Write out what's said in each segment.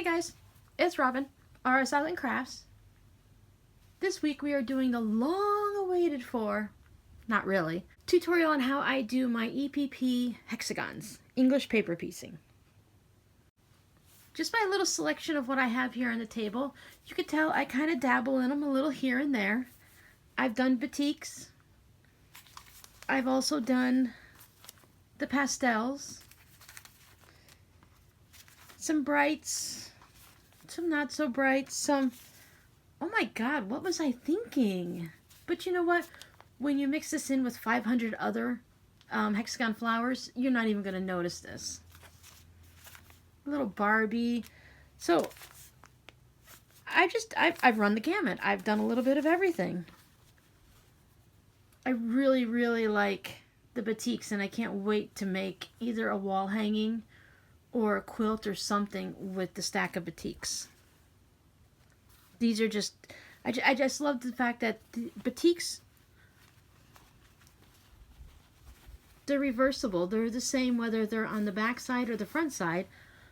Hey guys, it's Robin, RsIslandCrafts. This week we are doing the long awaited for, not really, tutorial on how I do my EPP hexagons, English paper piecing. Just my little selection of what I have here on the table. You can tell I kind of dabble in them a little here and there. I've done batiks. I've also done the pastels. Some brights, some not so bright, some, oh my god, what was I thinking? But you know what? When you mix this in with 500 other hexagon flowers, you're not even going to notice this. A little Barbie. So, I've run the gamut. I've done a little bit of everything. I really, really like the batiks, and I can't wait to make either a wall hanging or a quilt or something with the stack of batiks. These are just, I just love the fact that the batiks, they're reversible. They're the same whether they're on the back side or the front side.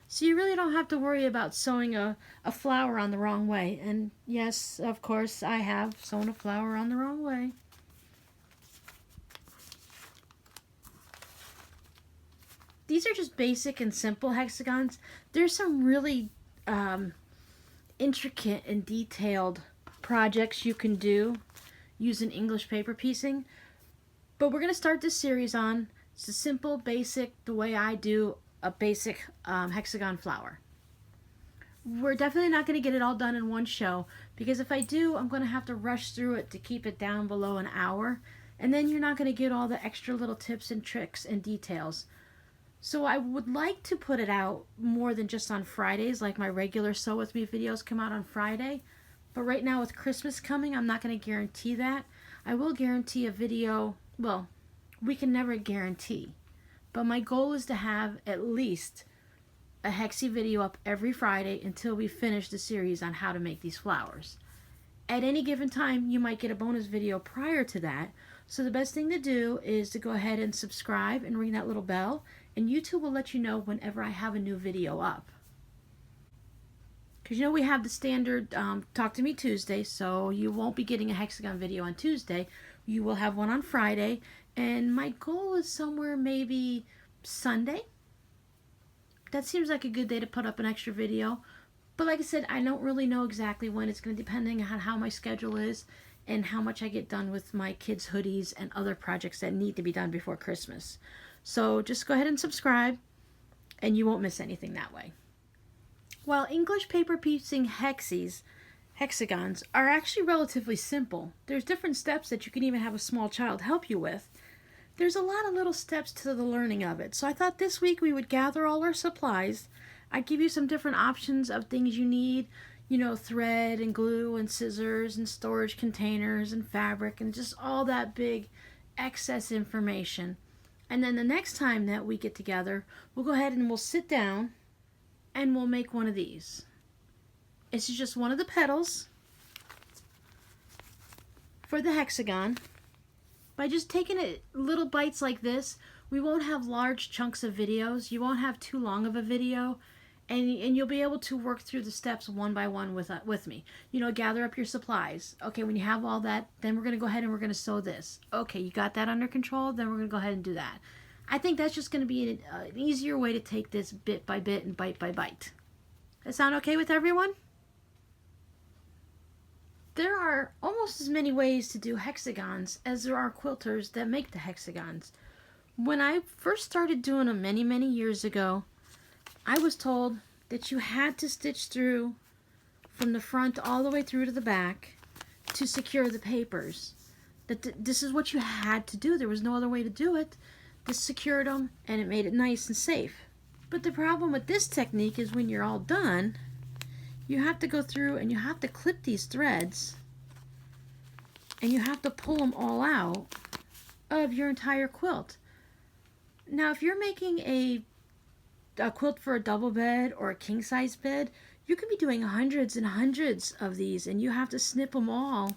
So you really don't have to worry about sewing a flower on the wrong way. And yes, of course, I have sewn a flower on the wrong way. These are just basic and simple hexagons. There's some really intricate and detailed projects you can do using English paper piecing. But we're going to start this series on it's a simple, basic, the way I do a basic hexagon flower. We're definitely not going to get it all done in one show, because if I do, I'm going to have to rush through it to keep it down below an hour. And then you're not going to get all the extra little tips and tricks and details. So I would like to put it out more than just on Fridays, like my regular Sew With Me videos come out on Friday. But right now with Christmas coming, I'm not going to guarantee that. I will guarantee a video, well, we can never guarantee. But my goal is to have at least a hexie video up every Friday until we finish the series on how to make these flowers. At any given time, you might get a bonus video prior to that. So the best thing to do is to go ahead and subscribe and ring that little bell. And YouTube will let you know whenever I have a new video up. Because you know we have the standard Talk to Me Tuesday, so you won't be getting a hexagon video on Tuesday. You will have one on Friday. And my goal is somewhere maybe Sunday. That seems like a good day to put up an extra video. But like I said, I don't really know exactly when. It's going to depend on how my schedule is and how much I get done with my kids' hoodies and other projects that need to be done before Christmas. So just go ahead and subscribe, and you won't miss anything that way. While English paper piecing hexies, hexagons, are actually relatively simple, there's different steps that you can even have a small child help you with. There's a lot of little steps to the learning of it. So I thought this week we would gather all our supplies. I'd give you some different options of things you need, you know, thread and glue and scissors and storage containers and fabric and just all that big excess information. And then the next time that we get together, we'll go ahead and we'll sit down and we'll make one of these. This is just one of the petals for the hexagon. By just taking it little bites like this, we won't have large chunks of videos. You won't have too long of a video. And you'll be able to work through the steps one by one with me. You know, gather up your supplies. Okay, when you have all that, then we're going to go ahead and we're going to sew this. Okay, you got that under control? Then we're going to go ahead and do that. I think that's just going to be an easier way to take this bit by bit and bite by bite. That sound okay with everyone? There are almost as many ways to do hexagons as there are quilters that make the hexagons. When I first started doing them many, many years ago, I was told that you had to stitch through from the front all the way through to the back to secure the papers. That this is what you had to do. There was no other way to do it. This secured them and it made it nice and safe. But the problem with this technique is when you're all done, you have to go through and you have to clip these threads and you have to pull them all out of your entire quilt. Now, if you're making a quilt for a double bed or a king size bed, you could be doing hundreds and hundreds of these, and you have to snip them all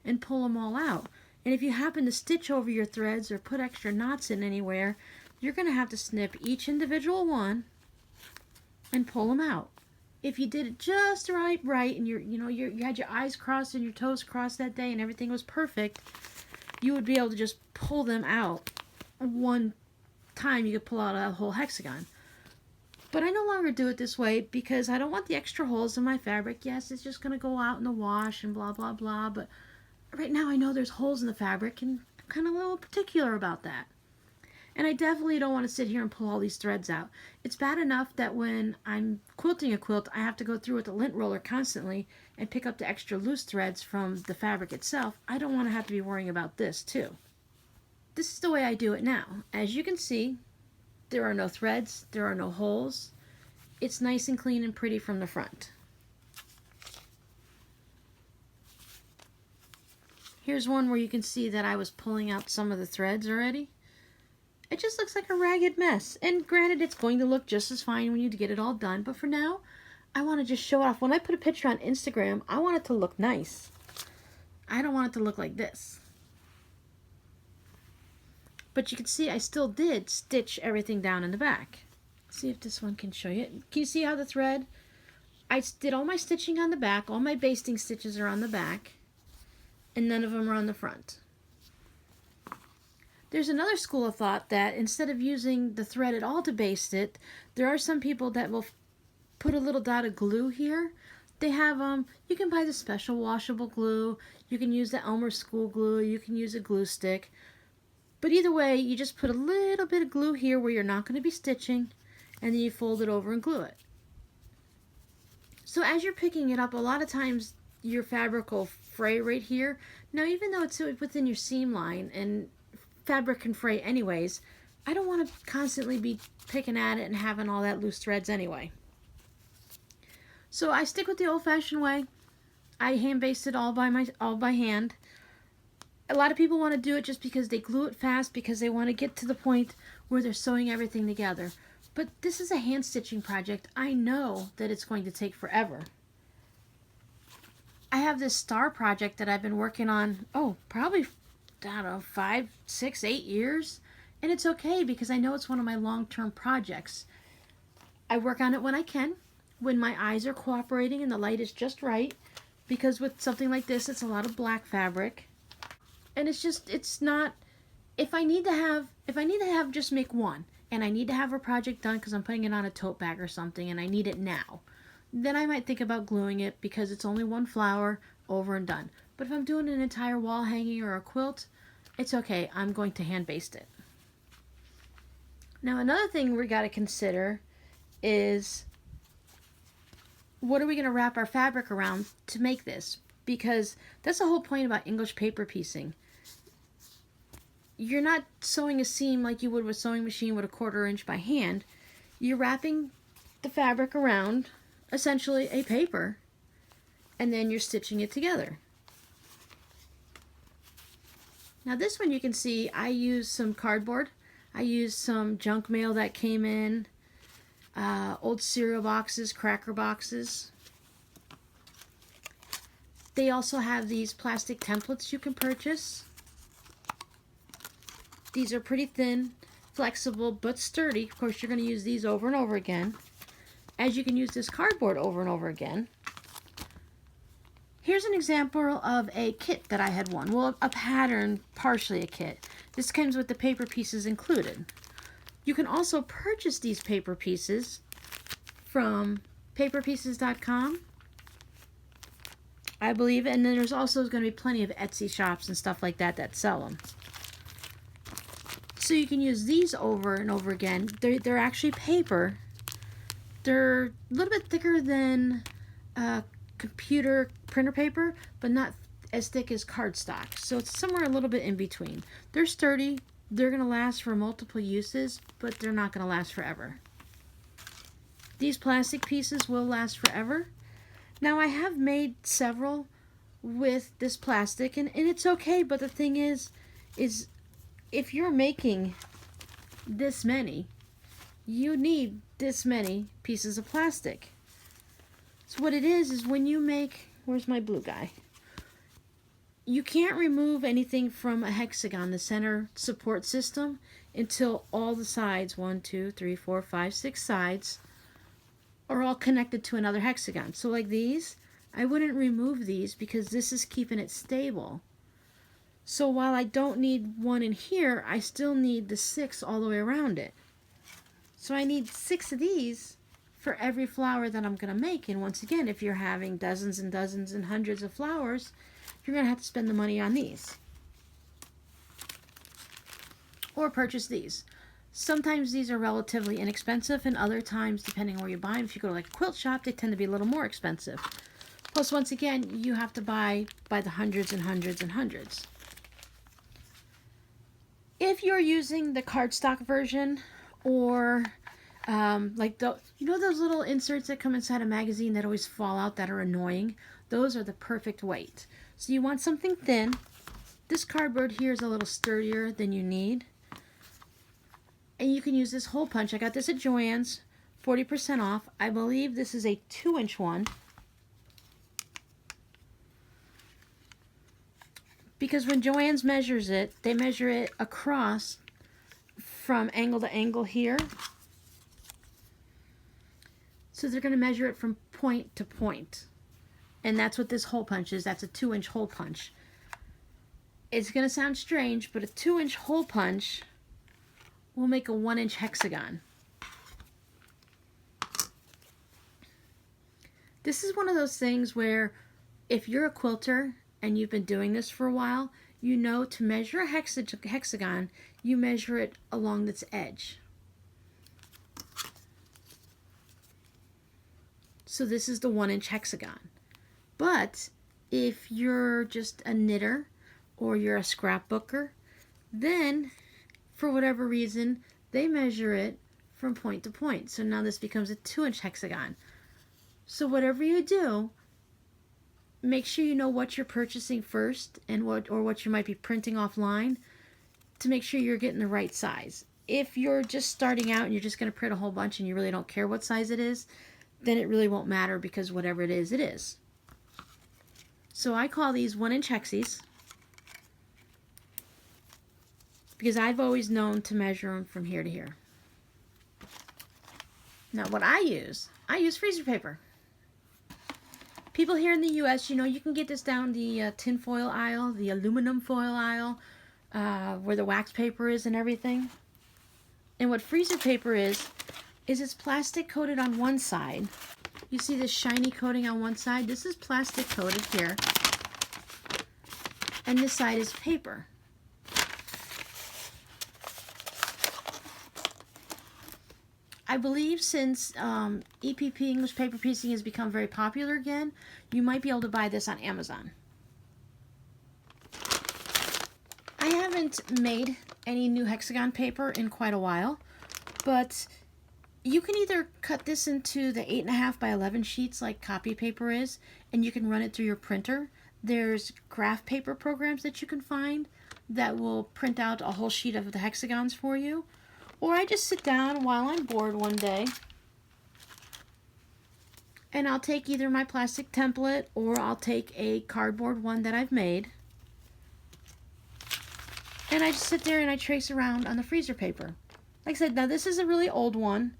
and pull them all out. And if you happen to stitch over your threads or put extra knots in anywhere, you're going to have to snip each individual one and pull them out. if you did it just right, and you had your eyes crossed and your toes crossed that day and everything was perfect, you would be able to just pull them out. One time you could pull out a whole hexagon. But I no longer do it this way because I don't want the extra holes in my fabric. Yes, it's just going to go out in the wash and blah, blah, blah. But right now I know there's holes in the fabric and I'm kind of a little particular about that. And I definitely don't want to sit here and pull all these threads out. It's bad enough that when I'm quilting a quilt, I have to go through with the lint roller constantly and pick up the extra loose threads from the fabric itself. I don't want to have to be worrying about this too. This is the way I do it now. As you can see, there are no threads, there are no holes. It's nice and clean and pretty from the front. Here's one where you can see that I was pulling out some of the threads already. It just looks like a ragged mess. And granted, it's going to look just as fine when you get it all done. But for now, I want to just show off. When I put a picture on Instagram, I want it to look nice. I don't want it to look like this. But you can see I still did stitch everything down in the back. See if this one can show you. Can you see how the thread? I did all my stitching on the back. All my basting stitches are on the back. And none of them are on the front. There's another school of thought that instead of using the thread at all to baste it, there are some people that will put a little dot of glue here. They have, you can buy the special washable glue. You can use the Elmer school glue. You can use a glue stick. But either way, you just put a little bit of glue here where you're not going to be stitching, and then you fold it over and glue it. So as you're picking it up, a lot of times your fabric will fray right here. Now, even though it's within your seam line and fabric can fray anyways, I don't want to constantly be picking at it and having all that loose threads anyway. So I stick with the old-fashioned way. I hand baste it all by hand. A lot of people want to do it just because they glue it fast, because they want to get to the point where they're sewing everything together. But this is a hand stitching project. I know that it's going to take forever. I have this star project that I've been working on, probably, I don't know, 5, 6, 8 years. And it's okay because I know it's one of my long-term projects. I work on it when I can, when my eyes are cooperating and the light is just right. Because with something like this, it's a lot of black fabric. And it's not, if I need to have just make one, and I need to have a project done because I'm putting it on a tote bag or something and I need it now, then I might think about gluing it because it's only one flower, over and done. But if I'm doing an entire wall hanging or a quilt, it's okay. I'm going to hand baste it. Now another thing we got to consider is, what are we going to wrap our fabric around to make this? Because that's the whole point about English paper piecing. You're not sewing a seam like you would with a sewing machine with a 1/4 inch by hand. You're wrapping the fabric around essentially a paper, and then you're stitching it together. Now this one you can see I used some cardboard. I used some junk mail that came in, old cereal boxes, cracker boxes. They also have these plastic templates you can purchase. These are pretty thin, flexible, but sturdy. Of course, you're going to use these over and over again, as you can use this cardboard over and over again. Here's an example of a kit that I had won. Well, a pattern, partially a kit. This comes with the paper pieces included. You can also purchase these paper pieces from paperpieces.com, I believe, and then there's also going to be plenty of Etsy shops and stuff like that that sell them. So you can use these over and over again. They're actually paper. They're a little bit thicker than computer printer paper, but not as thick as cardstock. So it's somewhere a little bit in between. They're sturdy. They're going to last for multiple uses, but they're not going to last forever. These plastic pieces will last forever. Now I have made several with this plastic, and it's okay, but the thing is if you're making this many, you need this many pieces of plastic. So what it is when you make, where's my blue guy? You can't remove anything from a hexagon, the center support system, until all the sides, 1, 2, 3, 4, 5, 6 sides, are all connected to another hexagon. So like these, I wouldn't remove these because this is keeping it stable. So while I don't need one in here, I still need the 6 all the way around it. So I need 6 of these for every flower that I'm going to make. And once again, if you're having dozens and dozens and hundreds of flowers, you're going to have to spend the money on these. Or purchase these. Sometimes these are relatively inexpensive, and other times, depending on where you buy them, if you go to like a quilt shop, they tend to be a little more expensive. Plus, once again, you have to buy by the hundreds and hundreds and hundreds. If you're using the cardstock version, or like you know those little inserts that come inside a magazine that always fall out that are annoying? Those are the perfect weight. So you want something thin. This cardboard here is a little sturdier than you need. And you can use this hole punch. I got this at Joann's, 40% off. I believe this is a 2-inch one. Because when Joann's measures it, they measure it across from angle to angle here. So they're going to measure it from point to point. And that's what this hole punch is. That's a 2-inch hole punch. It's going to sound strange, but a 2-inch hole punch will make a 1-inch hexagon. This is one of those things where if you're a quilter and you've been doing this for a while, you know to measure a hexagon, you measure it along its edge. So this is the 1-inch hexagon. But if you're just a knitter or you're a scrapbooker, then for whatever reason, they measure it from point to point. So now this becomes a 2-inch hexagon. So whatever you do, make sure you know what you're purchasing first and what you might be printing offline to make sure you're getting the right size. If you're just starting out and you're just going to print a whole bunch and you really don't care what size it is, then it really won't matter because whatever it is, it is. So I call these 1-inch hexies because I've always known to measure them from here to here. Now what I use freezer paper. People here in the U.S., you know, you can get this down the tin foil aisle, the aluminum foil aisle, where the wax paper is and everything. And what freezer paper is it's plastic coated on one side. You see this shiny coating on one side? This is plastic coated here. And this side is paper. I believe since EPP, English paper piecing, has become very popular again, you might be able to buy this on Amazon. I haven't made any new hexagon paper in quite a while, but you can either cut this into the 8.5 by 11 sheets like copy paper is, and you can run it through your printer. There's graph paper programs that you can find that will print out a whole sheet of the hexagons for you. Or I just sit down while I'm bored one day and I'll take either my plastic template or I'll take a cardboard one that I've made and I just sit there and I trace around on the freezer paper. Like I said, now this is a really old one.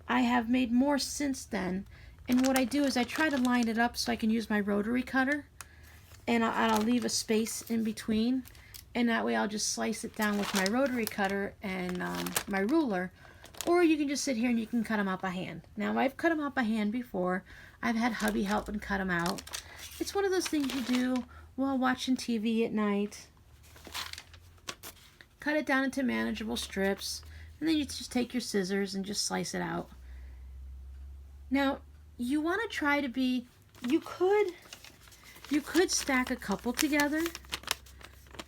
I have made more since then, and what I do is I try to line it up so I can use my rotary cutter, and I'll leave a space in between. And that way I'll just slice it down with my rotary cutter and my ruler. Or you can just sit here and you can cut them out by hand. Now I've cut them out by hand before. I've had hubby help and cut them out. It's one of those things you do while watching TV at night. Cut it down into manageable strips. And then you just take your scissors and just slice it out. Now you want to try to be, you could stack a couple together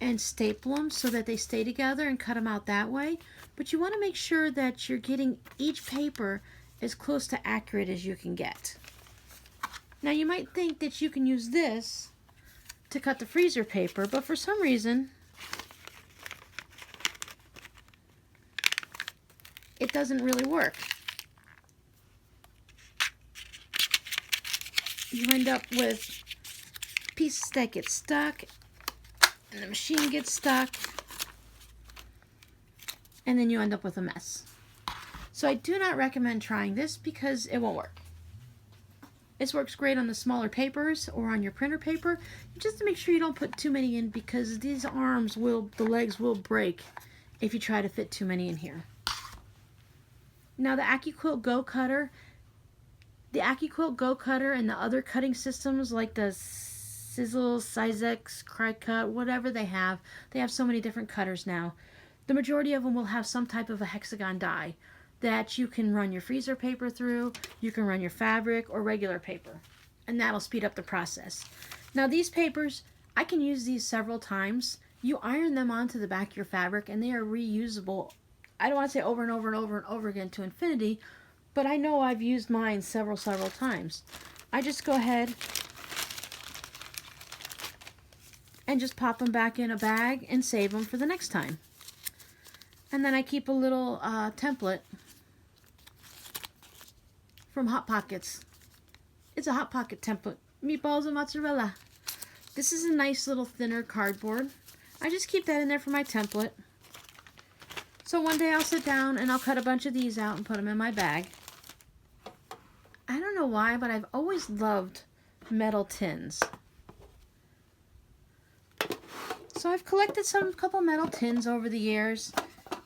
and staple them so that they stay together and cut them out that way. But you want to make sure that you're getting each paper as close to accurate as you can get. Now you might think that you can use this to cut the freezer paper, but for some reason it doesn't really work. You end up with pieces that get stuck, and the machine gets stuck, and then you end up with a mess. So I do not recommend trying this because it won't work. This works great on the smaller papers or on your printer paper. Just to make sure you don't put too many in, because these arms will, the legs will break if you try to fit too many in here. Now the AccuQuilt Go Cutter, and the other cutting systems like the Sizzle, Sizex, Cricut, whatever they have so many different cutters now. The majority of them will have some type of a hexagon die that you can run your freezer paper through, you can run your fabric or regular paper, and that'll speed up the process. Now these papers, I can use these several times. You iron them onto the back of your fabric and they are reusable. I don't want to say over and over and over and over again to infinity, but I know I've used mine several times. I just go ahead and just pop them back in a bag and save them for the next time. And then I keep a little template from Hot Pockets. It's a Hot Pocket template. Meatballs and mozzarella. This is a nice little thinner cardboard. I just keep that in there for my template. So one day I'll sit down and I'll cut a bunch of these out and put them in my bag. I don't know why, but I've always loved metal tins. So I've collected couple metal tins over the years.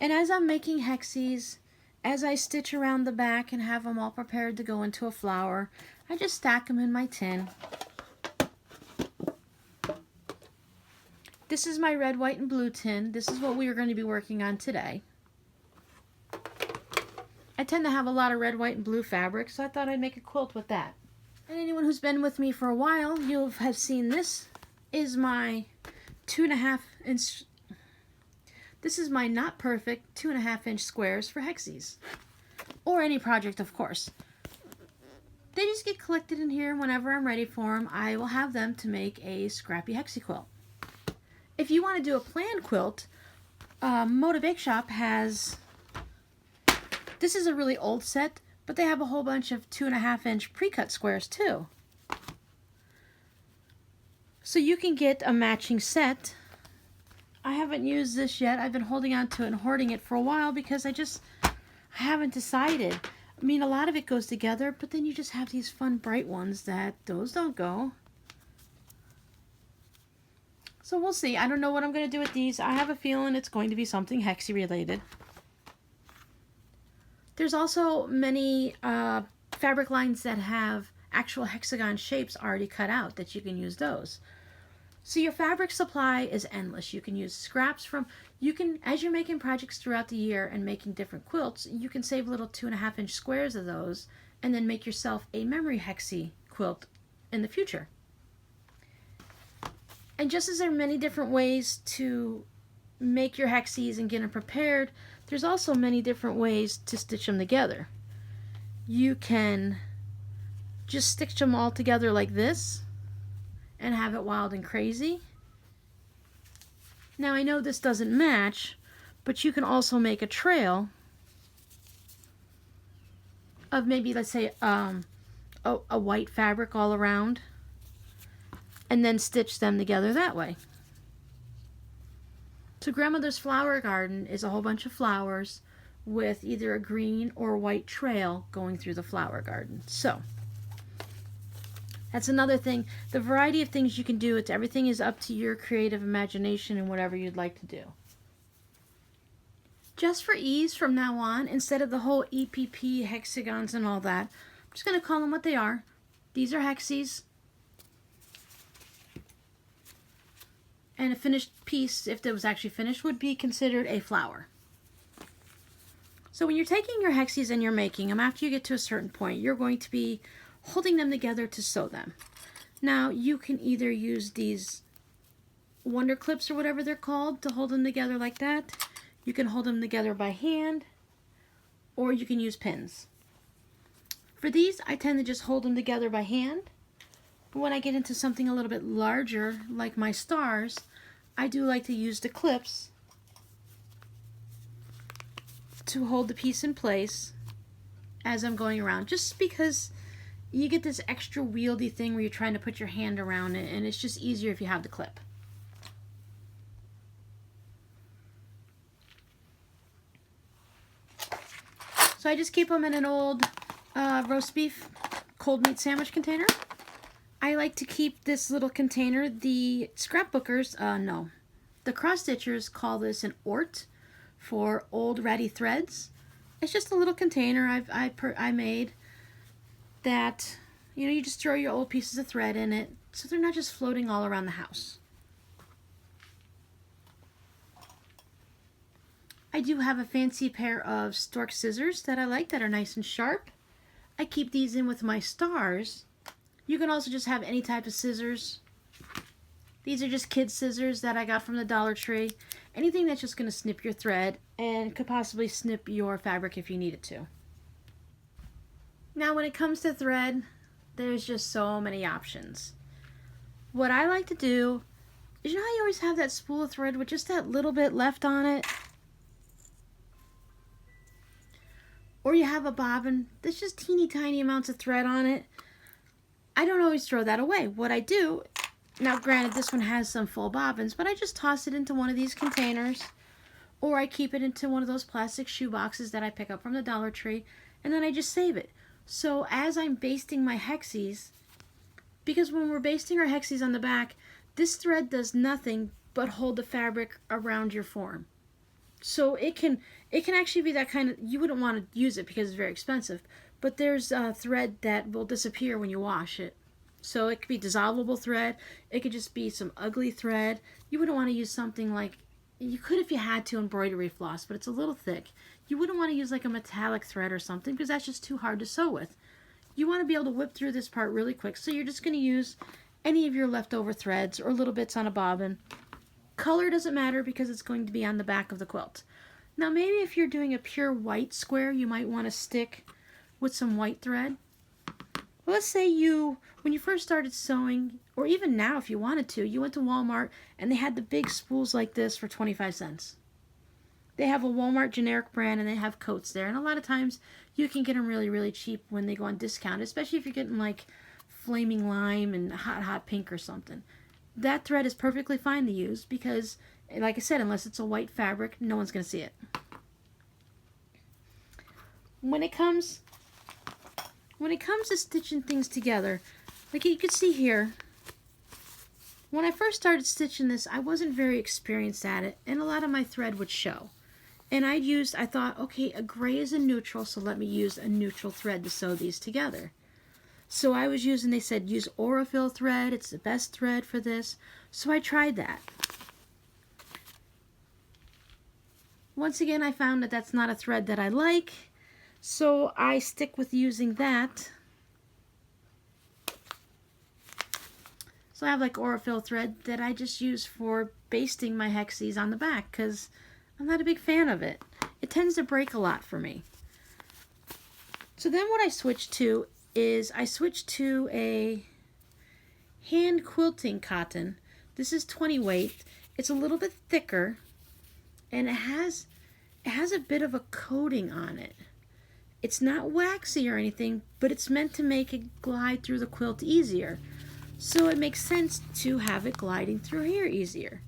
And as I'm making hexies, as I stitch around the back and have them all prepared to go into a flower, I just stack them in my tin. This is my red, white, and blue tin. This is what we are going to be working on today. I tend to have a lot of red, white, and blue fabric, so I thought I'd make a quilt with that. And anyone who's been with me for a while, you'll have seen this is my 2.5 inch. This is my not perfect 2.5 inch squares for hexies. Or any project, of course. They just get collected in here. Whenever I'm ready for them, I will have them to make a scrappy hexie quilt. If you want to do a plain quilt, Moda Bake Shop has, this is a really old set, but they have a whole bunch of 2.5 inch pre-cut squares too. So you can get a matching set. I haven't used this yet. I've been holding on to it and hoarding it for a while because I haven't decided. I mean, a lot of it goes together, but then you just have these fun bright ones that those don't go. So we'll see. I don't know what I'm going to do with these. I have a feeling it's going to be something hexie related. There's also many fabric lines that have actual hexagon shapes already cut out that you can use those. So your fabric supply is endless. You can use scraps from, as you're making projects throughout the year and making different quilts, you can save little 2.5 inch squares of those and then make yourself a memory hexie quilt in the future. And just as there are many different ways to make your hexies and get them prepared, there's also many different ways to stitch them together. You can just stitch them all together like this and have it wild and crazy. Now I know this doesn't match, but you can also make a trail of maybe, let's say, a white fabric all around, and then stitch them together that way. So Grandmother's Flower Garden is a whole bunch of flowers with either a green or white trail going through the flower garden. So that's another thing. The variety of things you can do, everything is up to your creative imagination and whatever you'd like to do. Just for ease from now on, instead of the whole EPP, hexagons and all that, I'm just going to call them what they are. These are hexies. And a finished piece, if it was actually finished, would be considered a flower. So when you're taking your hexies and you're making them, after you get to a certain point, you're going to be holding them together to sew them. Now you can either use these wonder clips or whatever they're called to hold them together like that. You can hold them together by hand, or you can use pins. For these, I tend to just hold them together by hand. But when I get into something a little bit larger, like my stars, I do like to use the clips to hold the piece in place as I'm going around, just because you get this extra wieldy thing where you're trying to put your hand around it, and it's just easier if you have the clip. So I just keep them in an old roast beef cold meat sandwich container. I like to keep this little container. The scrapbookers, no. The cross-stitchers call this an ort for old ratty threads. It's just a little container I made that, you know, you just throw your old pieces of thread in it so they're not just floating all around the house. I do have a fancy pair of stork scissors that I like that are nice and sharp. I keep these in with my stars. You can also just have any type of scissors. These are just kid scissors that I got from the Dollar Tree. Anything that's just going to snip your thread and could possibly snip your fabric if you need it to. Now when it comes to thread, there's just so many options. What I like to do is, you know how you always have that spool of thread with just that little bit left on it? Or you have a bobbin, there's just teeny tiny amounts of thread on it. I don't always throw that away. What I do, now granted this one has some full bobbins, but I just toss it into one of these containers, or I keep it into one of those plastic shoe boxes that I pick up from the Dollar Tree, and then I just save it. So as I'm basting my hexies, because when we're basting our hexies on the back, this thread does nothing but hold the fabric around your form. So it can actually be that kind of, you wouldn't want to use it because it's very expensive, but there's a thread that will disappear when you wash it. So it could be dissolvable thread, it could just be some ugly thread. You wouldn't want to use something like, you could if you had to embroidery floss, but it's a little thick. You wouldn't want to use like a metallic thread or something because that's just too hard to sew with. You want to be able to whip through this part really quick, so you're just going to use any of your leftover threads or little bits on a bobbin. Color doesn't matter because it's going to be on the back of the quilt. Now maybe if you're doing a pure white square, you might want to stick with some white thread. Well, let's say when you first started sewing, or even now if you wanted to, you went to Walmart and they had the big spools like this for 25 cents. They have a Walmart generic brand and they have coats there, and a lot of times you can get them really, really cheap when they go on discount, especially if you're getting like flaming lime and hot pink or something. That thread is perfectly fine to use because, like I said, unless it's a white fabric, no one's going to see it. When it comes to stitching things together, like you can see here, when I first started stitching this, I wasn't very experienced at it, and a lot of my thread would show. And I thought, okay, a gray is a neutral, so let me use a neutral thread to sew these together. So I was using, they said, use Aurifil thread, it's the best thread for this. So I tried that. Once again, I found that that's not a thread that I like, so I stick with using that. So I have like Aurifil thread that I just use for basting my hexies on the back because I'm not a big fan of it. It tends to break a lot for me. So then what I switched to is I switched to a hand quilting cotton. This is 20 weight. It's a little bit thicker and it has a bit of a coating on it. It's not waxy or anything, but it's meant to make it glide through the quilt easier. So it makes sense to have it gliding through here easier.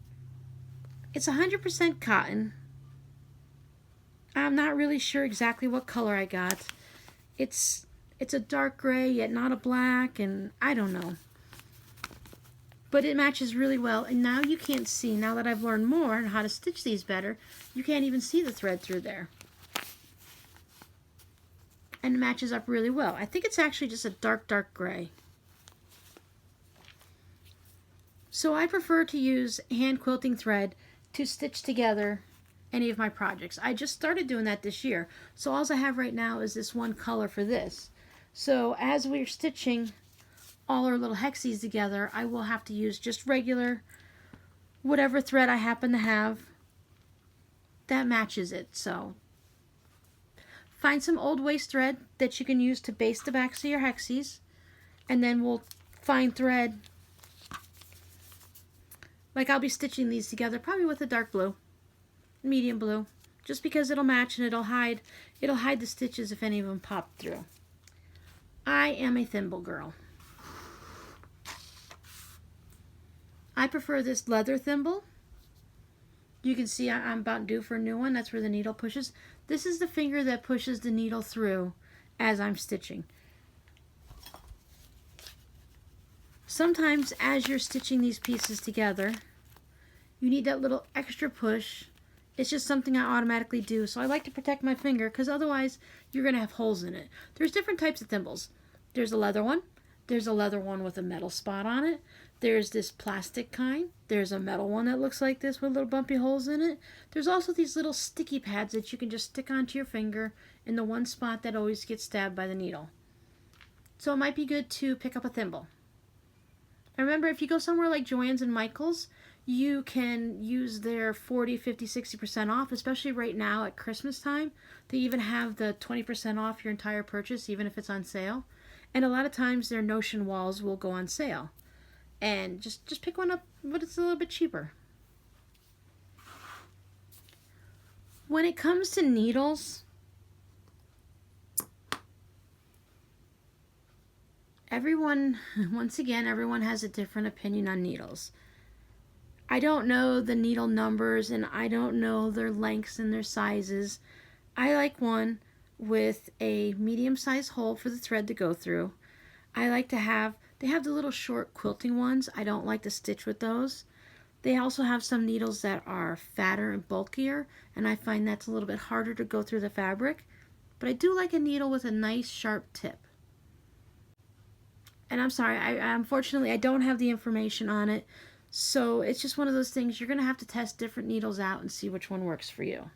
It's 100% cotton. I'm not really sure exactly what color I got. It's a dark gray, yet not a black, and I don't know. But it matches really well, and now you can't see, now that I've learned more on how to stitch these better, you can't even see the thread through there. And it matches up really well. I think it's actually just a dark gray. So I prefer to use hand quilting thread to stitch together any of my projects. I just started doing that this year, so all I have right now is this one color for this. So as we're stitching all our little hexies together, I will have to use just regular, whatever thread I happen to have that matches it. So find some old waste thread that you can use to baste the backs of your hexies, and then we'll find thread. Like I'll be stitching these together probably with a dark blue, medium blue, just because it'll match and it'll hide the stitches if any of them pop through. I am a thimble girl. I prefer this leather thimble. You can see I'm about due for a new one. That's where the needle pushes. This is the finger that pushes the needle through as I'm stitching. Sometimes as you're stitching these pieces together, you need that little extra push. It's just something I automatically do, so I like to protect my finger because otherwise you're going to have holes in it. There's different types of thimbles. There's a leather one. There's a leather one with a metal spot on it. There's this plastic kind. There's a metal one that looks like this with little bumpy holes in it. There's also these little sticky pads that you can just stick onto your finger in the one spot that always gets stabbed by the needle. So it might be good to pick up a thimble. And remember, if you go somewhere like Joann's and Michael's, you can use their 40, 50, 60% off, especially right now at Christmas time. They even have the 20% off your entire purchase, even if it's on sale. And a lot of times their Notion walls will go on sale. And just pick one up, but it's a little bit cheaper. When it comes to needles, once again, everyone has a different opinion on needles. I don't know the needle numbers and I don't know their lengths and their sizes. I like one with a medium-sized hole for the thread to go through. I like to have, they have the little short quilting ones. I don't like to stitch with those. They also have some needles that are fatter and bulkier, and I find that's a little bit harder to go through the fabric. But I do like a needle with a nice sharp tip. And I'm sorry, unfortunately I don't have the information on it. So it's just one of those things, you're going to have to test different needles out and see which one works for you.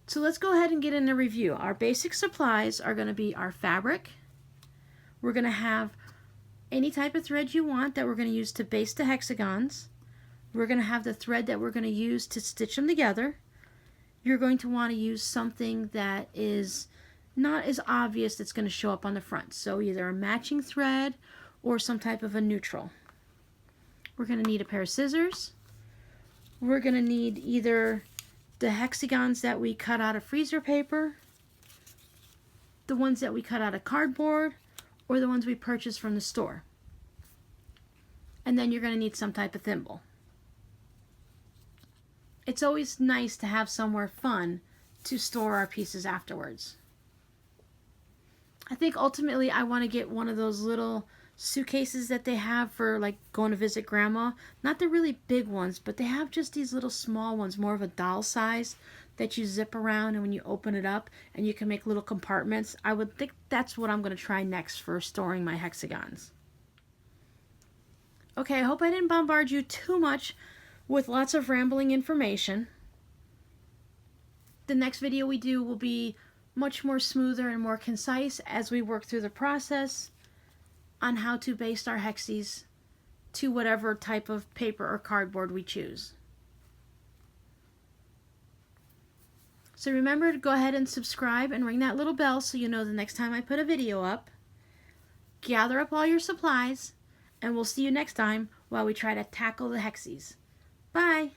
So let's go ahead and get in a review. Our basic supplies are going to be our fabric. We're going to have any type of thread you want that we're going to use to baste the hexagons. We're going to have the thread that we're going to use to stitch them together. You're going to want to use something that is not as obvious that's going to show up on the front. So either a matching thread or some type of a neutral. We're going to need a pair of scissors. We're going to need either the hexagons that we cut out of freezer paper, the ones that we cut out of cardboard, or the ones we purchased from the store. And then you're going to need some type of thimble. It's always nice to have somewhere fun to store our pieces afterwards. I think ultimately I want to get one of those little suitcases that they have for like going to visit grandma. Not the really big ones, but they have just these little small ones, more of a doll size, that you zip around and when you open it up and you can make little compartments. I would think that's what I'm going to try next for storing my hexagons. Okay, I hope I didn't bombard you too much with lots of rambling information. The next video we do will be much more smoother and more concise as we work through the process on how to baste our hexies to whatever type of paper or cardboard we choose. So remember to go ahead and subscribe and ring that little bell so you know the next time I put a video up. Gather up all your supplies and we'll see you next time while we try to tackle the hexies. Bye!